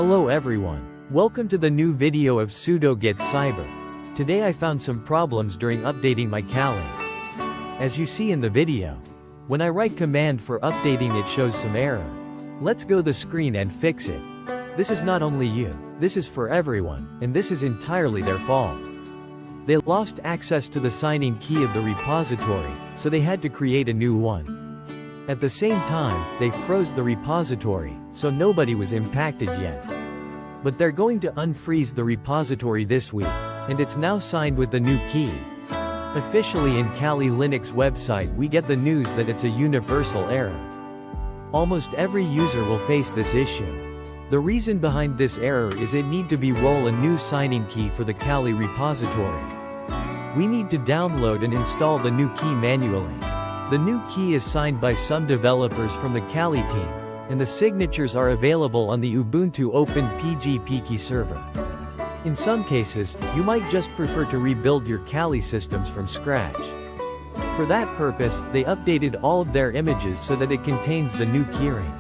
Hello everyone. Welcome to the new video of Sudo Git Cyber. Today I found some problems during updating my Kali. As you see in the video, when I write command for updating it shows some error. Let's go the screen and fix it. This is not only you, this is for everyone, and this is entirely their fault. They lost access to the signing key of the repository, so they had to create a new one. At the same time, they froze the repository, so nobody was impacted yet. But they're going to unfreeze the repository this week, and it's now signed with the new key. Officially in Kalilinux website we get the news that it's a universal error. Almost every user will face this issue. The reason behind this error is it need to be roll a new signing key for the Kali repository. We need to download and install the new key manually. The new key is signed by some developers from the Kali team, and the signatures are available on the Ubuntu Open PGP server. In some cases, you might just prefer to rebuild your Kali systems from scratch. For that purpose, they updated all of their images so that it contains the new keyring.